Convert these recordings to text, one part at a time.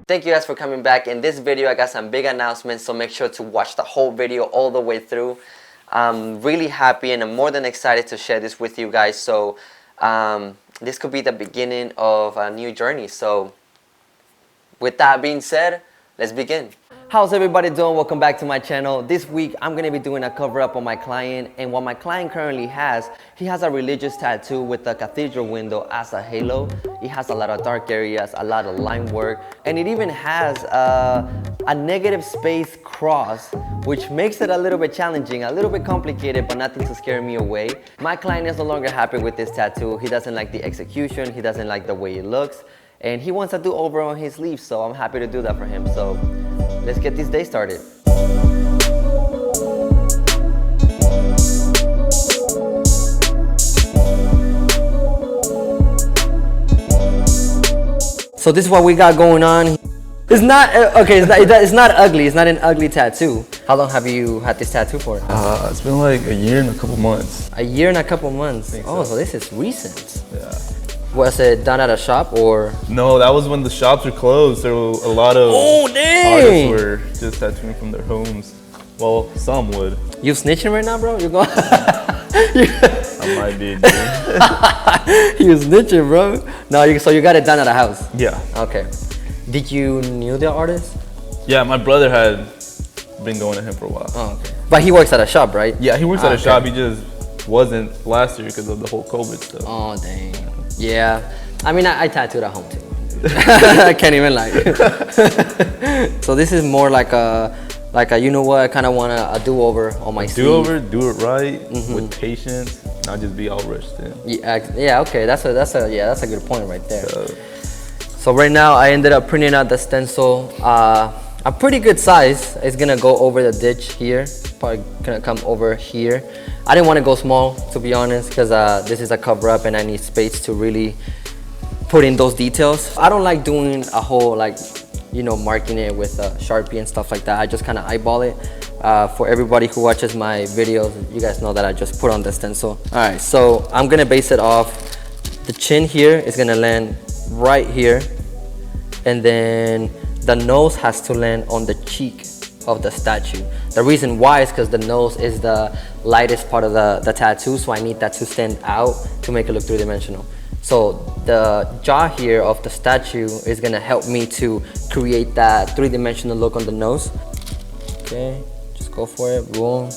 Thank you guys for coming back. In this video I got some big announcements, so make sure to watch the whole video all the way through. I'm really happy and I'm more than excited to share this with you guys. So this could be the beginning of a new journey. So with that being said, let's begin. How's everybody doing? Welcome back to my channel. This week I'm going to be doing a cover up on my client, and what my client currently has, he has a religious tattoo with a cathedral window as a halo. It has a lot of dark areas, a lot of line work, and it even has a negative space cross, which makes it a little bit challenging, a little bit complicated, but nothing to scare me away. My client is no longer happy with this tattoo. He doesn't like the execution, he doesn't like the way it looks, and he wants to do over on his sleeve, so I'm happy to do that for him. So let's get this day started. So this is what we got going on. It's not okay. It's not ugly. It's not an ugly tattoo. How long have you had this tattoo for? It's been like a year and a couple months. A year and a couple months. Oh, so this is recent. Yeah. Was it done at a shop or? No, that was when the shops were closed. There were a lot of artists were just tattooing from their homes. Well, some would. You snitching right now, bro? You going? I might be. You snitching, bro? No, so you got it done at a house. Yeah. Okay. Did you knew the artist? Yeah, my brother had been going to him for a while. Oh, okay. But he works at a shop, right? Yeah, he works at a shop. He just wasn't last year because of the whole COVID stuff. Oh, dang. Yeah. I mean, I tattooed at home too. I can't even lie. So this is more like a, you know what, I kind of want a do-over on my sleeve. Do-over, do it right, with patience, not just be all rushed in. Yeah, okay, that's a good point right there. So right now I ended up printing out the stencil, a pretty good size. It's gonna go over the ditch here, probably gonna come over here. I didn't want to go small, to be honest, because this is a cover up and I need space to really put in those details. I don't like doing a whole, marking it with Sharpie and stuff like that. I just kind of eyeball it. For everybody who watches my videos, you guys know that I just put on the stencil. All right, so I'm gonna base it off. The chin here is gonna land right here, and then the nose has to land on the cheek of the statue. The reason why is because the nose is the lightest part of the tattoo, so I need that to stand out to make it look three-dimensional. So the jaw here of the statue is gonna help me to create that three-dimensional look on the nose. Okay, just go for it, boom.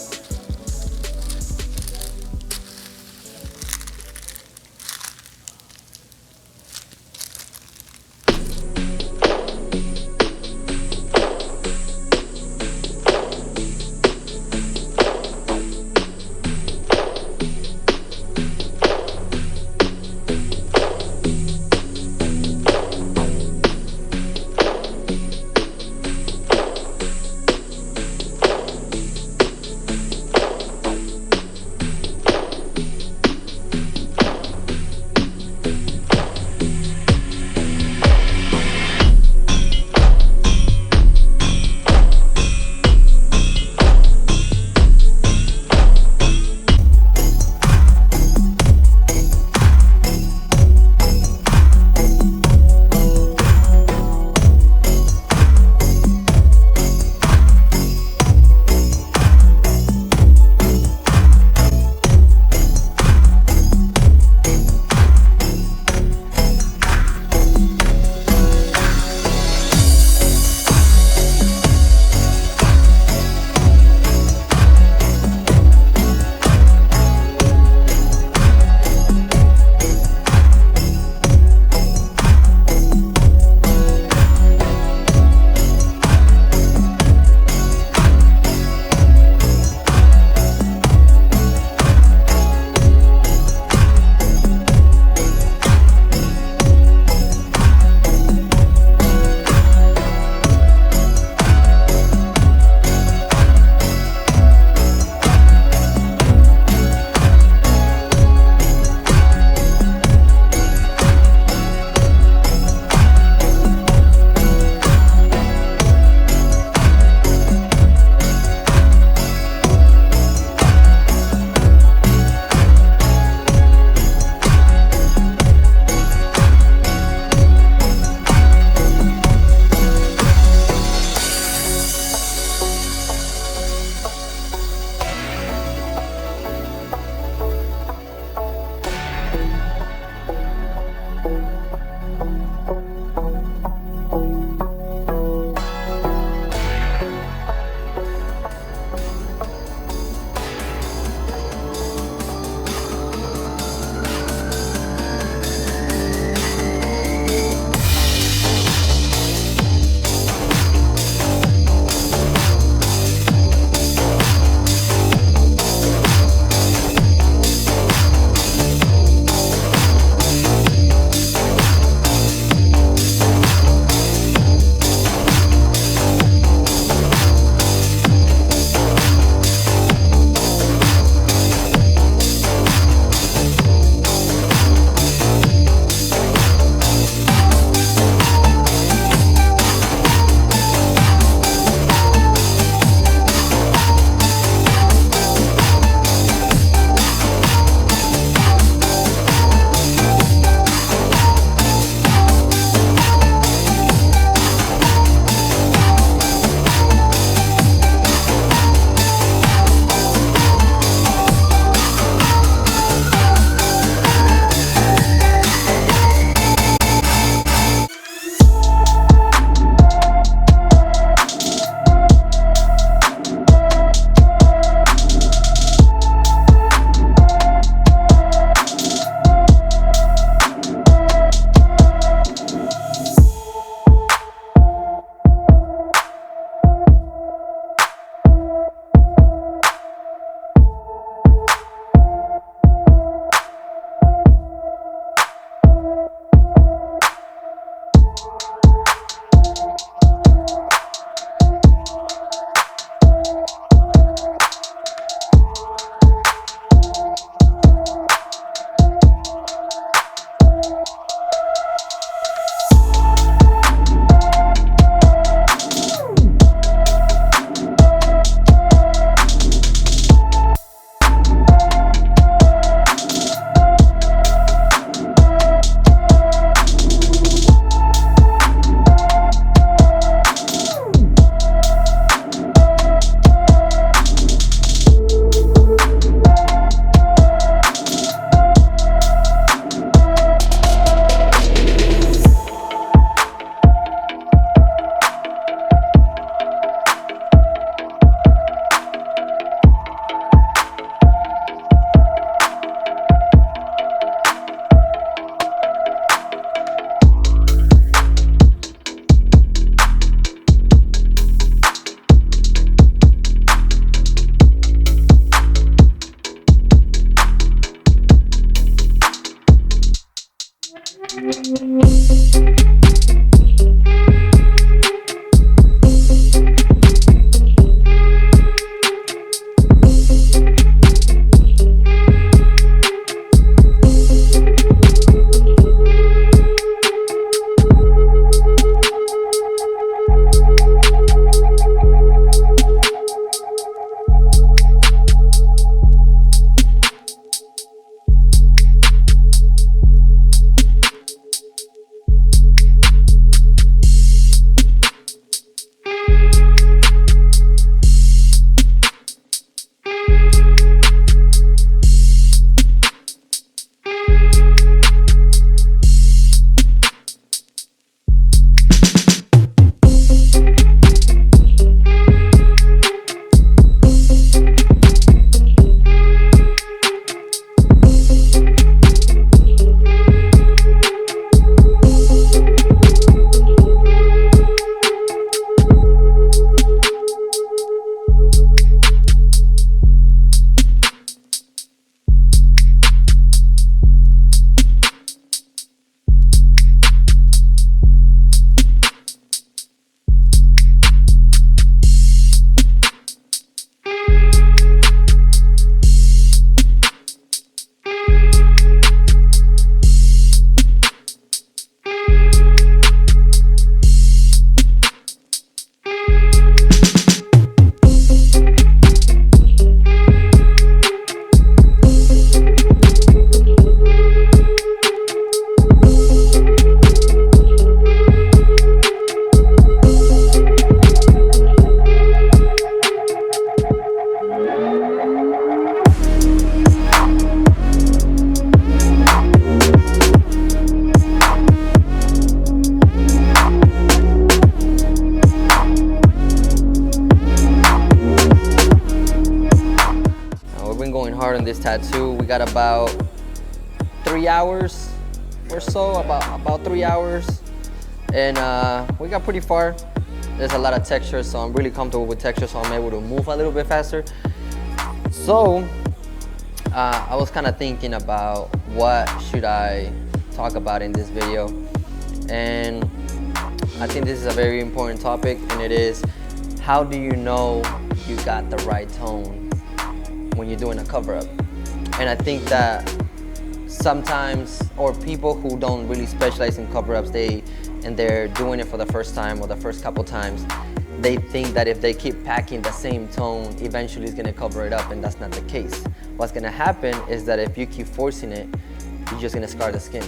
hard on this tattoo. We got about 3 hours or so, about 3 hours. And we got pretty far. There's a lot of texture, so I'm really comfortable with texture, so I'm able to move a little bit faster. So I was kind of thinking about what should I talk about in this video. And I think this is a very important topic, and it is, how do you know you got the right tone when you're doing a cover-up? And I think that sometimes, or people who don't really specialize in cover-ups, and they're doing it for the first time or the first couple times, they think that if they keep packing the same tone, eventually it's gonna cover it up, and that's not the case. What's gonna happen is that if you keep forcing it, you're just gonna scar the skin,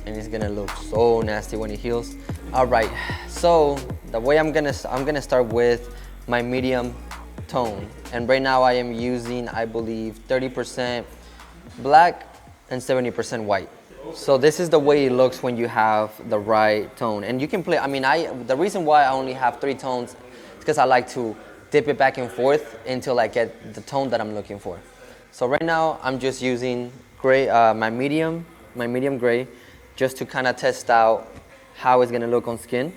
and it's gonna look so nasty when it heals. All right, so the way I'm gonna start with my medium tone, and right now I am using, I believe, 30% black and 70% white. So this is the way it looks when you have the right tone. And you can play, the reason why I only have 3 tones is because I like to dip it back and forth until I get the tone that I'm looking for. So right now I'm just using gray, my medium gray, just to kind of test out how it's gonna look on skin.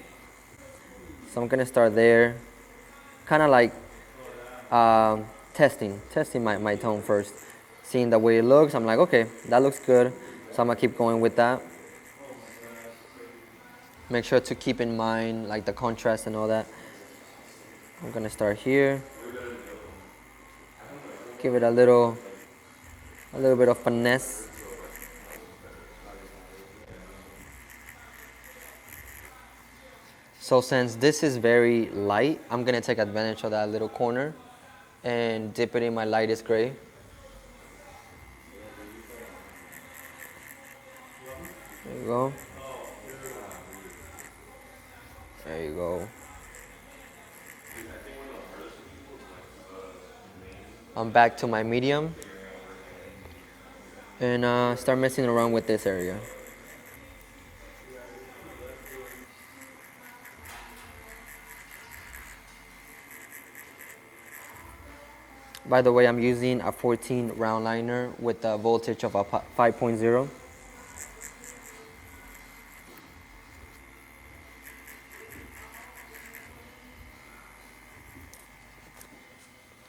So I'm gonna start there, kind of like testing my tone first. Seeing the way it looks, I'm like, okay, that looks good. So I'm gonna keep going with that. Make sure to keep in mind like the contrast and all that. I'm gonna start here. Give it a little bit of finesse. So since this is very light, I'm gonna take advantage of that little corner and dip it in my lightest gray. There you go. There you go. I'm back to my medium and start messing around with this area. By the way, I'm using a 14 round liner with a voltage of a 5.0.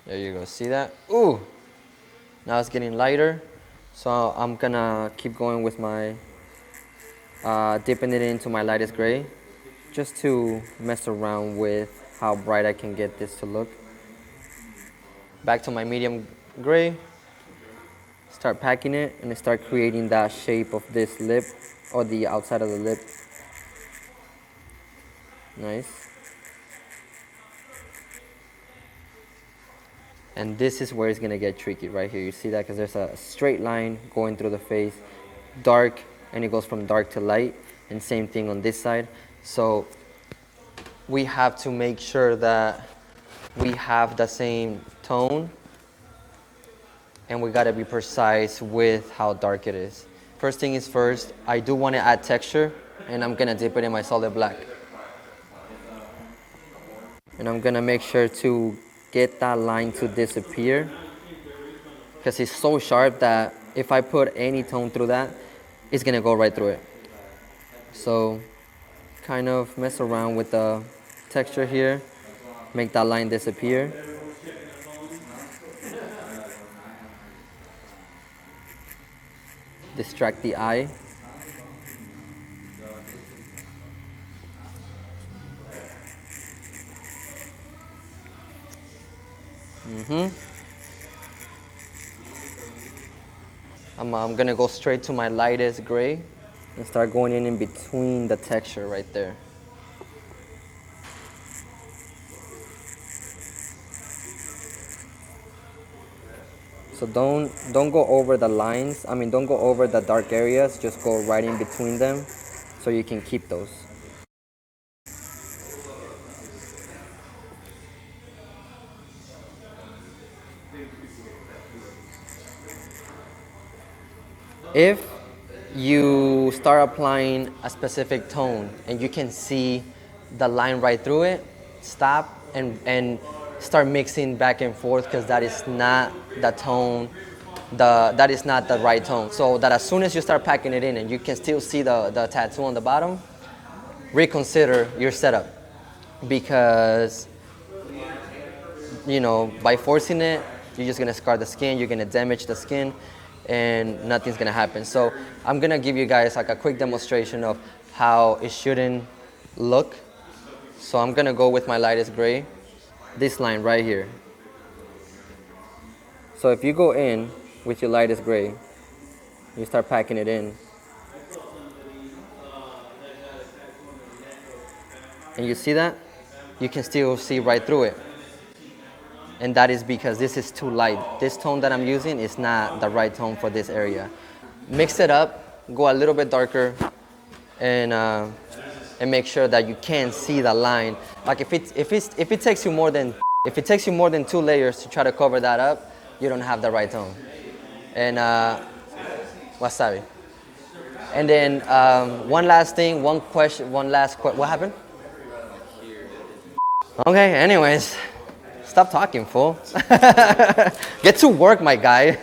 There you go, see that? Ooh, now it's getting lighter. So I'm gonna keep going with my dipping it into my lightest gray just to mess around with how bright I can get this to look. Back to my medium gray, start packing it and start creating that shape of this lip or the outside of the lip. Nice. And this is where it's gonna get tricky right here. You see that because there's a straight line going through the face, dark, and it goes from dark to light, and same thing on this side. So we have to make sure that we have the same tone, and we gotta be precise with how dark it is. First thing is first, I do wanna add texture, and I'm gonna dip it in my solid black. And I'm gonna make sure to get that line to disappear because it's so sharp that if I put any tone through that, it's gonna go right through it. So kind of mess around with the texture here, make that line disappear. Distract the eye. I'm gonna go straight to my lightest gray and start going in between the texture right there. So don't go over the lines. I mean, don't go over the dark areas. Just go right in between them so you can keep those. If you start applying a specific tone and you can see the line right through it, stop and start mixing back and forth because that is not the tone, that is not the right tone. So that as soon as you start packing it in and you can still see the tattoo on the bottom, reconsider your setup because, you know, by forcing it, you're just gonna scar the skin, you're gonna damage the skin, and nothing's gonna happen. So I'm gonna give you guys like a quick demonstration of how it shouldn't look. So I'm gonna go with my lightest gray, this line right here. So if you go in with your lightest gray, you start packing it in, and you see that? You can still see right through it. And that is because this is too light. This tone that I'm using is not the right tone for this area. Mix it up, go a little bit darker, and make sure that you can see the line. Like if it takes you more than 2 layers to try to cover that up, you don't have the right tone. And wasabi. And then one last thing, what happened? Okay, anyways. Stop talking, fool. Get to work, my guy.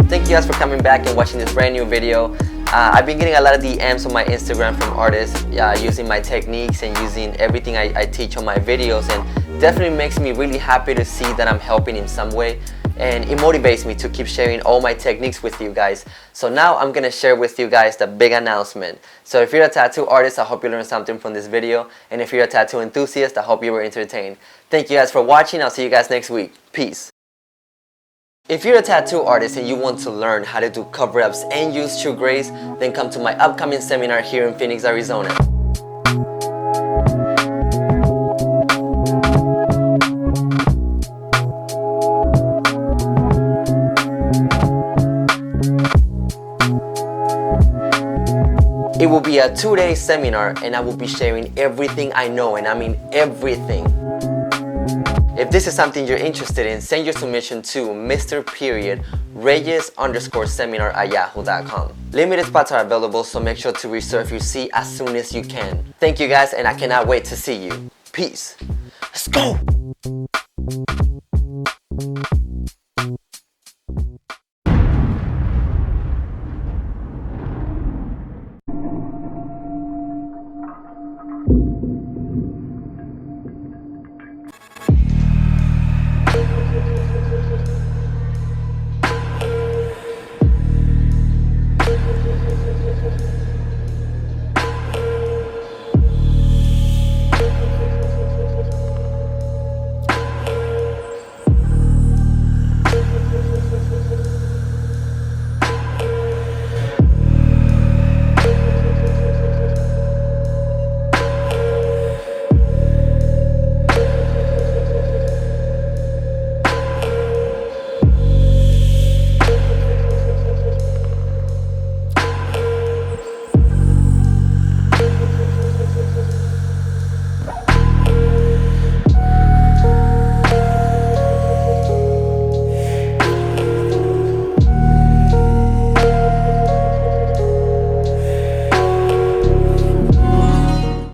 Thank you guys for coming back and watching this brand new video. I've been getting a lot of DMs on my Instagram from artists using my techniques and using everything I teach on my videos, and definitely makes me really happy to see that I'm helping in some way. And it motivates me to keep sharing all my techniques with you guys. So now I'm gonna share with you guys the big announcement. So if you're a tattoo artist, I hope you learned something from this video. And if you're a tattoo enthusiast, I hope you were entertained. Thank you guys for watching. I'll see you guys next week. Peace. If you're a tattoo artist and you want to learn how to do cover-ups and use true grays, then come to my upcoming seminar here in Phoenix, Arizona. It will be a 2-day seminar and I will be sharing everything I know, and I mean everything. If this is something you're interested in, send your submission to Mr.Reyes_seminar@yahoo.com. Limited spots are available, so make sure to reserve your seat as soon as you can. Thank you guys, and I cannot wait to see you. Peace. Let's go!